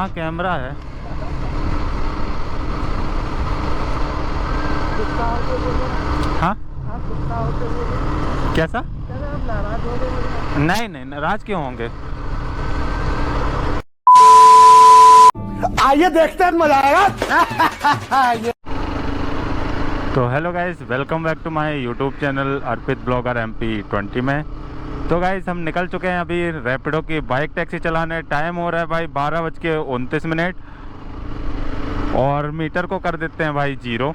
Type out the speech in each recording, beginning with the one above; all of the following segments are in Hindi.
हाँ कैमरा है। हाँ कैसा? नहीं नहीं नाराज क्यों होंगे? आइए देखते हैं, मजा आएगा। तो hello guys, welcome back to my YouTube channel Arpit blogger MP20 में। तो गाइस हम निकल चुके हैं अभी रैपिडो की बाइक टैक्सी चलाने। टाइम हो रहा है भाई 12:29 और मीटर को कर देते हैं भाई 0।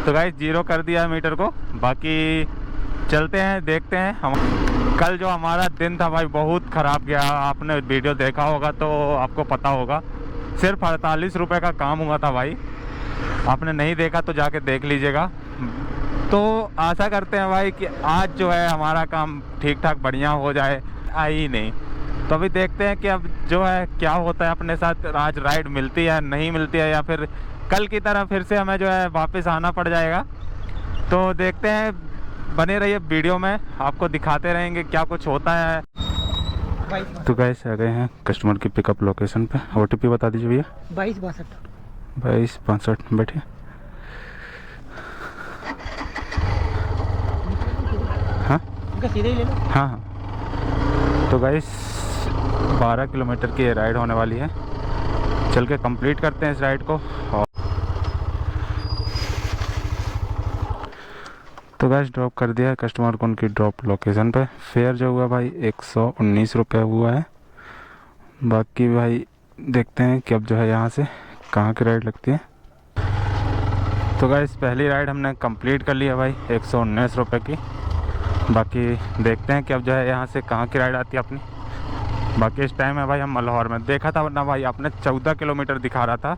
तो गाइस 0 कर दिया है मीटर को। बाकी चलते हैं, देखते हैं। हम कल जो हमारा दिन था भाई बहुत ख़राब गया। आपने वीडियो देखा होगा तो आपको पता होगा। सिर्फ 48 रुपये का काम हुआ था भाई। आपने नहीं देखा तो जाके देख लीजिएगा। तो आशा करते हैं भाई कि आज जो है हमारा काम ठीक ठाक बढ़िया हो जाए। आई ही नहीं तो अभी देखते हैं कि अब जो है क्या होता है अपने साथ। आज राइड मिलती है नहीं मिलती है, या फिर कल की तरह फिर से हमें जो है वापस आना पड़ जाएगा। तो देखते हैं, बने रहिए वीडियो में, आपको दिखाते रहेंगे क्या कुछ होता है। तो गाइस आ गए हैं कस्टमर की पिकअप लोकेशन पे। OTP बता दीजिए भैया। 2262 बैठिए। हाँ सीधे ही ले लो। हाँ हाँ। तो गाइस 12 किलोमीटर की ये राइड होने वाली है। चल के कंप्लीट करते हैं इस राइड को। और तो गाइस ड्रॉप कर दिया है कस्टमर को उनकी ड्रॉप लोकेशन पे। फेयर जो हुआ भाई 119 रुपये हुआ है। बाकी भाई देखते हैं कि अब जो है यहाँ से कहाँ की राइड लगती है। तो गाइस पहली राइड हमने कंप्लीट कर लिया भाई 119 रुपये की। बाकी देखते हैं कि अब जो है यहाँ से कहाँ की राइड आती है अपनी। बाकी इस टाइम है भाई हम मल्हौर में। देखा था वरना भाई आपने 14 किलोमीटर दिखा रहा था,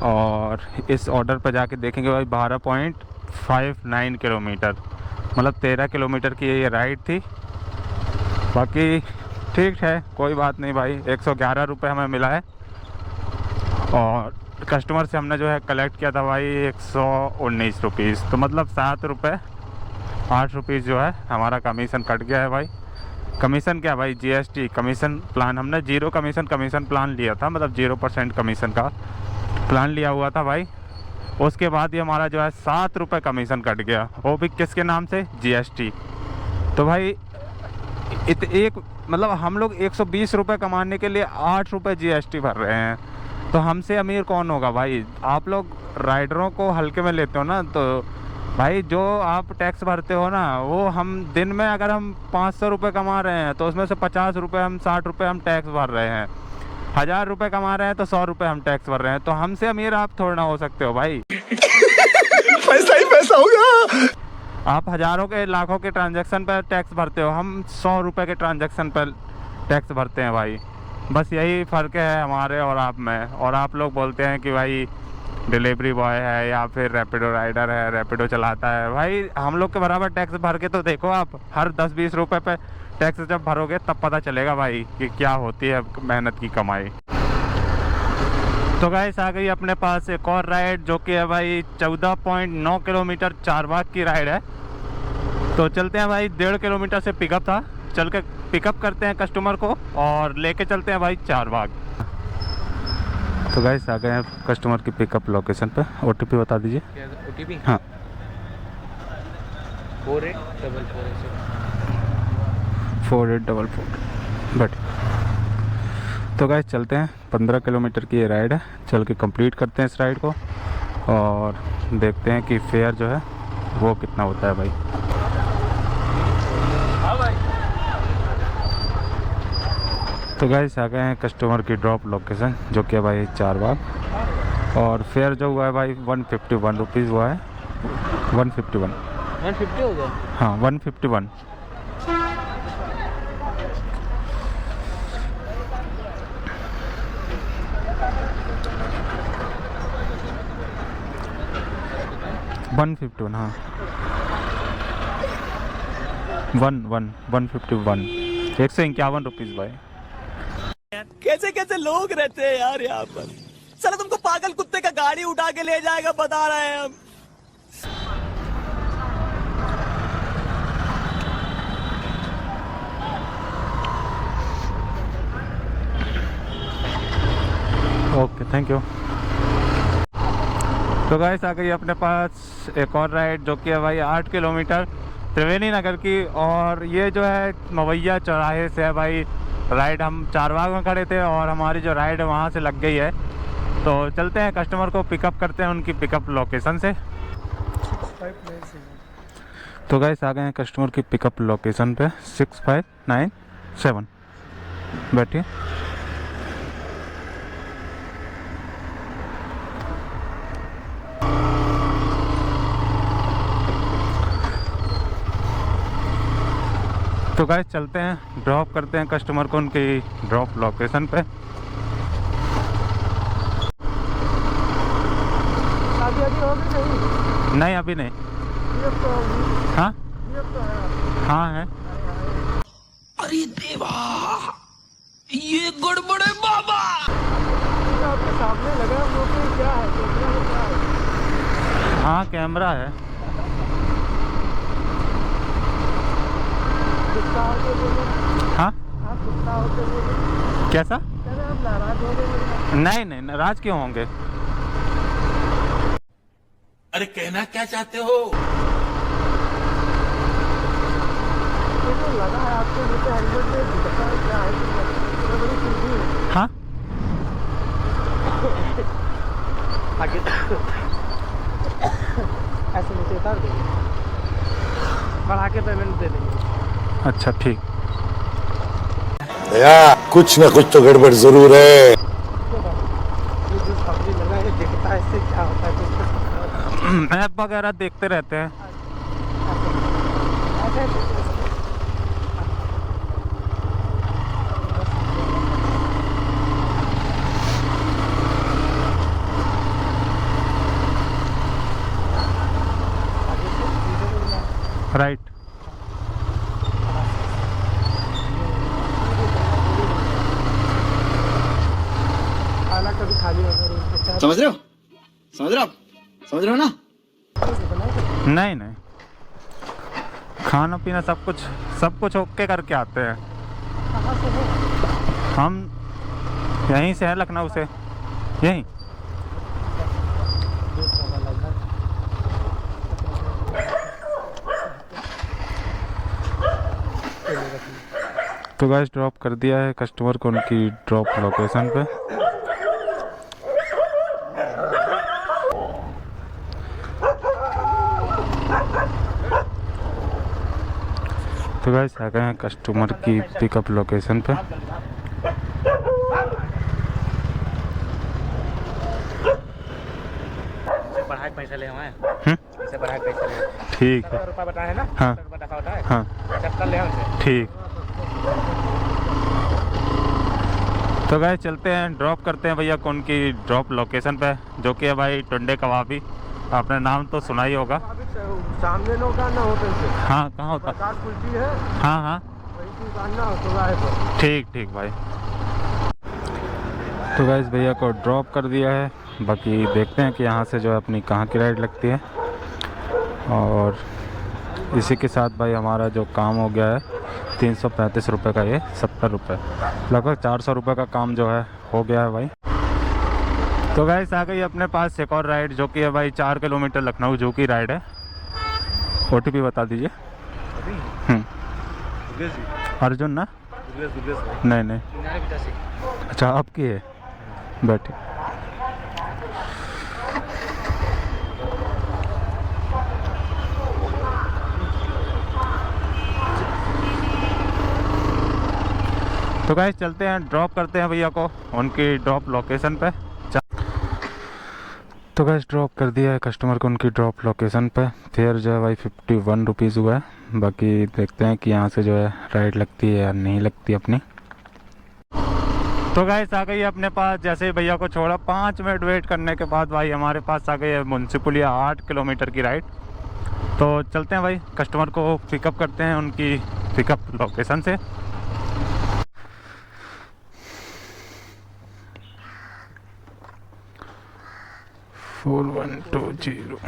और इस ऑर्डर पर जाके देखेंगे भाई 12.59 किलोमीटर, मतलब 13 किलोमीटर की ये राइड थी। बाकी ठीक है, कोई बात नहीं भाई। 111 रुपये हमें मिला है और कस्टमर से हमने जो है कलेक्ट किया था भाई 119 रुपीज़। तो मतलब 7 रुपये 8 रुपीज़ जो है हमारा कमीशन कट गया है भाई। कमीशन क्या भाई, GST कमीशन प्लान। हमने 0 कमीशन प्लान लिया था, मतलब 0% कमीशन का प्लान लिया हुआ था भाई। उसके बाद ही हमारा जो है 7 रुपये कमीशन कट गया, वो भी किसके नाम से, GST। तो भाई एक मतलब हम लोग 120 रुपये कमाने के लिए 8 रुपये GST भर रहे हैं। तो हमसे अमीर कौन होगा भाई? आप लोग राइडरों को हल्के में लेते हो ना। तो भाई जो आप टैक्स भरते हो ना, वो हम दिन में अगर हम 500 रुपये कमा रहे हैं तो उसमें से 50 रुपये हम 60 रुपये हम टैक्स भर रहे हैं। 1000 रुपये कमा रहे हैं तो 100 रुपये हम टैक्स भर रहे हैं। तो हमसे अमीर आप थोड़ा ना हो सकते हो भाई। पैसा ही पैसा होगा। आप हज़ारों के लाखों के ट्रांजैक्शन पर टैक्स भरते हो, हम 100 रुपये के ट्रांजैक्शन पर टैक्स भरते हैं भाई। बस यही फ़र्क है हमारे और आप में। और आप लोग बोलते हैं कि भाई डिलीवरी बॉय है या फिर रैपिडो राइडर है, रैपिडो चलाता है। भाई हम लोग के बराबर टैक्स भर के तो देखो आप। हर 10-20 रुपये पे टैक्स जब भरोगे तब पता चलेगा भाई कि क्या होती है मेहनत की कमाई। तो गाइस आ गई अपने पास एक और राइड, जो कि है भाई 14.9 किलोमीटर चारबाग की राइड है। तो चलते हैं भाई। 1.5 किलोमीटर से पिकअप था, चल के पिकअप करते हैं कस्टमर को और लेके चलते हैं भाई चारबाग। तो गाइस आ गए हैं कस्टमर की पिकअप लोकेशन पे। OTP बता दीजिए। OTP? हाँ 4844 बट। तो गाइस चलते हैं। 15 किलोमीटर की ये राइड है। चल के कंप्लीट करते हैं इस राइड को और देखते हैं कि फेयर जो है वो कितना होता है भाई। तो गाइस आ गए हैं कस्टमर की ड्रॉप लोकेशन, जो कि भाई चारबाग। और फेयर जो हुआ है भाई 151 रुपीज़ हुआ है। 151 150 हो गया। हाँ 151। हाँ 151 151 रुपीज़ भाई। कैसे कैसे लोग रहते हैं यार यहाँ पर। साला तुमको पागल कुत्ते का गाड़ी उठा के ले जाएगा, बता रहे हैं हम। Thank you. तो गाइस आ गई अपने पास एक और राइड जो कि है भाई 8 किलोमीटर त्रिवेणी नगर की। और ये जो है मवैया चौराहे से है भाई राइड। हम चारबाग में खड़े थे और हमारी जो राइड है वहाँ से लग गई है। तो चलते हैं कस्टमर को पिकअप करते हैं उनकी पिकअप लोकेशन से। तो गाइस आ गए हैं कस्टमर की पिकअप लोकेशन पे 6597। बैठिए। तो गाइस चलते हैं ड्रॉप करते हैं कस्टमर को उनकी ड्रॉप लोकेशन पे। अभी अभी होगी नहीं? नहीं अभी नहीं। ये तो होगी। हाँ ये तो है। हाँ है। अरे देवा, ये गड़बड़ है बाबा। ये आपके सामने लगा वो तो क्या है? कैमरा में क्या है? हाँ कैमरा है। गुस्सा होते बोले, हाँ आप गुस्सा होते बोले, कैसा? कह रहे हम नाराज हो गए। नहीं नहीं नाराज क्यों होंगे? अरे कहना क्या चाहते हो? ये तो लगा है आपके नीचे हेलमेट में दिखता है क्या है? तो बड़ी सीधी है। हाँ आगे ऐसे नीचे उतार देंगे, बढ़ा के पेमेंट दे देंगे। अच्छा ठीक। भैया कुछ ना कुछ तो गड़बड़ जरूर है। ये जो सब्जी लगा है दिखता है, इससे क्या होता है? कुछ मैप वगैरह देखते रहते हैं। ऐसे राइट। खाना कभी खाली होगा रोड पे चार समझ रहे हो? समझ रहे हो आप? समझ रहे हो ना? नहीं नहीं खाना पीना सब कुछ ओके करके आते हैं। कहाँ से है? हम यहीं से हैं लखनऊ से यहीं। तो गाइस ड्रॉप कर दिया है कस्टमर को उनकी ड्रॉप लोकेशन पे। तो गाइस आ गए हैं कस्टमर की पिकअप लोकेशन पे। बढ़ा के पैसा ले हमारे हम्म, इससे बढ़ा के पैसा ले। ठीक है। 70 रुपये बताया ना? हाँ 70 रुपये दफा होता है। हाँ 75 ले हमसे। ठीक। तो गाइस चलते हैं ड्रॉप करते हैं भैया को उनकी ड्रॉप लोकेशन पे जो कि है भाई टुंडे कबाबी। आपने नाम तो सुना ही होगा। सामने नो का ना होटल से हाँ कहाँ होता? प्रकाश कुल्फी है, हाँ हाँ वही की दुकान ना चौराहे पर। ठीक ठीक भाई। तो गाइस भैया को ड्रॉप कर दिया है। बाकी देखते हैं कि यहाँ से जो है अपनी कहाँ की राइड लगती है। और इसी के साथ भाई हमारा जो काम हो गया है 335 रुपये का, ये 70 रुपये, लगभग 400 रुपये का काम जो है हो गया है भाई। तो गाइस आ गई अपने पास एक और राइड जो कि है भाई 4 किलोमीटर लखनऊ जो की राइड है। OTP बता दीजिए। अर्जुन ना? नहीं नहीं अच्छा आपकी है, बैठिए। तो गाइस चलते हैं ड्रॉप करते हैं भैया को उनकी ड्रॉप लोकेशन पे। तो गाइस ड्रॉप कर दिया है कस्टमर को उनकी ड्रॉप लोकेशन पे। फेयर जो है भाई 51 रुपीज़ हुआ है। बाकी देखते हैं कि यहाँ से जो है राइड लगती है या नहीं लगती अपनी। तो गाइस आ गई है अपने पास, जैसे ही भैया को छोड़ा 5 मिनट वेट करने के बाद भाई हमारे पास आ गई है मुंसिपुलिया 8 किलोमीटर की राइड। तो चलते हैं भाई कस्टमर को पिकअप करते हैं उनकी पिकअप लोकेशन से। फोर 120।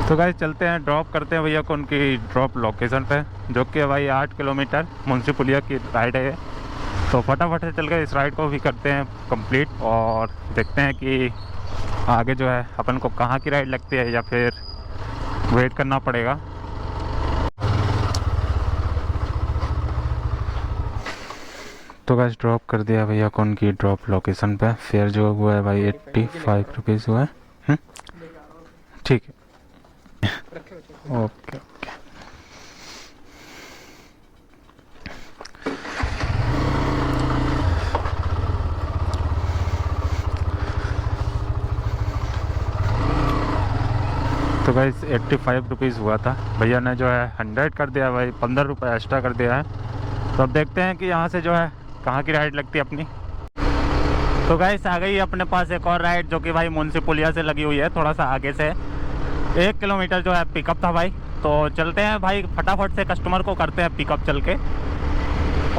तो गाइस चलते हैं, ड्रॉप करते हैं भैया को उनकी ड्रॉप लोकेशन पे, जो कि भाई 8 किलोमीटर मुंशी पुलिया की राइड है। तो फटाफट से चल कर इस राइड को भी करते हैं कंप्लीट और देखते हैं कि आगे जो है अपन को कहाँ की राइड लगती है या फिर वेट करना पड़ेगा। तो गाइस ड्रॉप कर दिया भैया को उनकी ड्रॉप लोकेशन पे। फेयर जो हुआ है भाई 85 रुपीज़ हुआ है। ठीक है, ओके ओके। तो गाइस 85 रुपीज़ हुआ था, भैया ने जो है 100 कर दिया भाई, 15 रुपये एक्स्ट्रा कर दिया है। तो अब देखते हैं कि यहाँ से जो है कहाँ की राइड लगती है अपनी। तो गाइस आ गई अपने पास एक और राइड, जो कि भाई मुंशी पुलिया से लगी हुई है, थोड़ा सा आगे से 1 किलोमीटर जो है पिकअप था भाई। तो चलते हैं भाई, फटाफट से कस्टमर को करते हैं पिकअप चल के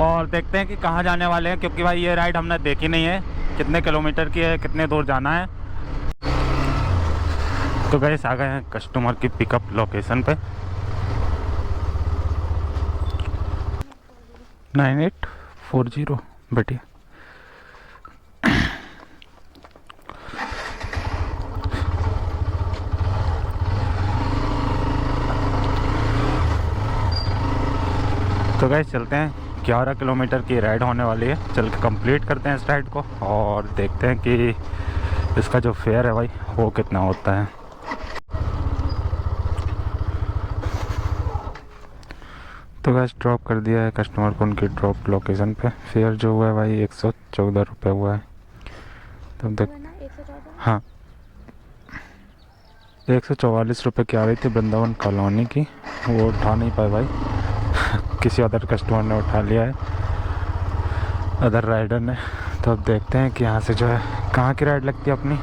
और देखते हैं कि कहाँ जाने वाले हैं, क्योंकि भाई ये राइड हमने देखी नहीं है, कितने किलोमीटर की है, कितने दूर जाना है। तो गाइस आ गए हैं कस्टमर की पिकअप लोकेशन पे। 9840 बढ़िया। तो गाइस चलते हैं, 11 किलोमीटर की राइड होने वाली है, चल के कंप्लीट करते हैं इस राइड को और देखते हैं कि इसका जो फेयर है भाई वो कितना होता है। तो गाइस ड्रॉप कर दिया है कस्टमर को उनकी ड्रॉप लोकेशन पे। फेयर जो हुआ है भाई 114 रुपये हुआ है। तो देख, हाँ 144 रुपये की आ रही थी वृंदावन कॉलोनी की, वो उठा नहीं पाए भाई किसी अदर कस्टमर ने उठा लिया है, अदर राइडर ने। तो अब देखते हैं कि यहाँ से जो है कहाँ की राइड लगती है अपनी।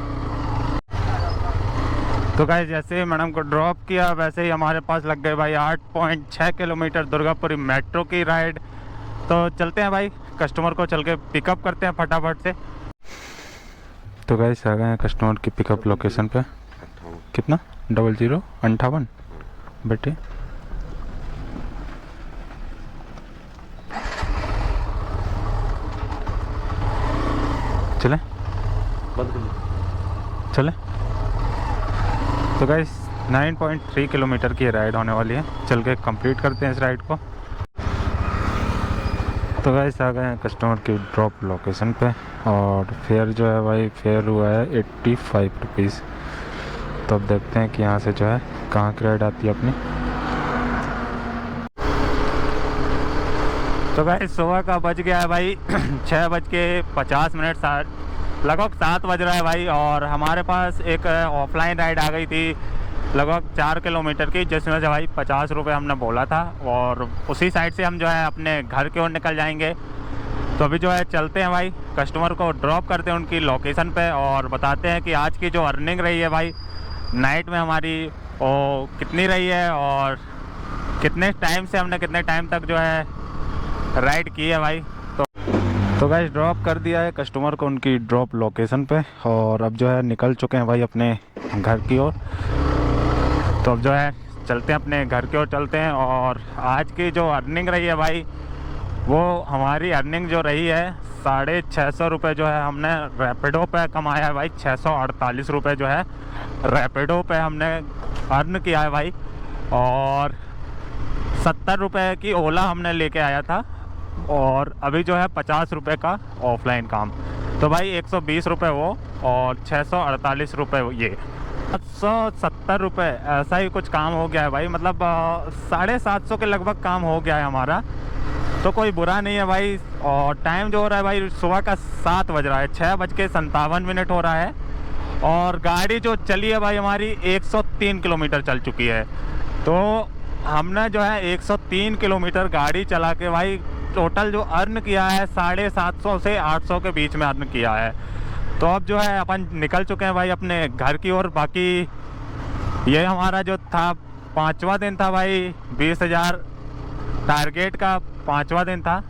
तो गाइस जैसे ही मैडम को ड्रॉप किया वैसे ही हमारे पास लग गए भाई 8.6 किलोमीटर दुर्गापुरी मेट्रो की राइड। तो चलते हैं भाई, कस्टमर को चल के पिकअप करते हैं फटाफट से। तो गाइस आ गए हैं कस्टमर की पिकअप लोकेशन पे। कितना 0058 बेटे। चले चले। तो गाइस 9.3 किलोमीटर की राइड होने वाली है, चल के कंप्लीट करते हैं इस राइड को। तो गाइस आ गए हैं कस्टमर की ड्रॉप लोकेशन पे और फेयर जो है भाई फेयर हुआ है 85 रुपीज़। तो अब देखते हैं कि यहाँ से जो है कहाँ की राइड आती है अपनी। तो गाइस सुबह का बज गया है भाई 6:50, लगभग 7 बज रहा है भाई। और हमारे पास एक ऑफलाइन राइड आ गई थी लगभग 4 किलोमीटर की, जिसमें से भाई 50 रुपये हमने बोला था और उसी साइड से हम जो है अपने घर की ओर निकल जाएंगे। तो अभी जो है चलते हैं भाई, कस्टमर को ड्रॉप करते हैं उनकी लोकेशन पे और बताते हैं कि आज की जो अर्निंग रही है भाई नाइट में हमारी वो कितनी रही है और कितने टाइम से हमने कितने टाइम तक जो है राइड की है भाई। तो गाइस ड्रॉप कर दिया है कस्टमर को उनकी ड्रॉप लोकेशन पे और अब जो है निकल चुके हैं भाई अपने घर की ओर। तो अब जो है चलते हैं अपने घर की ओर चलते हैं और आज की जो अर्निंग रही है भाई वो हमारी अर्निंग जो रही है 650 रुपये जो है हमने रैपिडो पे कमाया है भाई। 648 रुपये जो है रैपिडो पे हमने अर्न किया है भाई और 70 रुपये की ओला हमने लेके आया था और अभी जो है 50 रुपये का ऑफलाइन काम। तो भाई 120 रुपये वो और 648 रुपये ये 770 रुपये ऐसा ही कुछ काम हो गया है भाई। मतलब 750 के लगभग काम हो गया है हमारा। तो कोई बुरा नहीं है भाई। और टाइम जो हो रहा है भाई सुबह का 7 बज रहा है, 6:57 हो रहा है और गाड़ी जो चली है भाई हमारी 103 किलोमीटर चल चुकी है। तो हमने जो है 103 किलोमीटर गाड़ी चला के भाई टोटल जो अर्न किया है 750 से 800 के बीच में अर्न किया है। तो अब जो है अपन निकल चुके हैं भाई अपने घर की ओर। बाकी ये हमारा जो था 5वां दिन था भाई, 20,000 टारगेट का 5वां दिन था।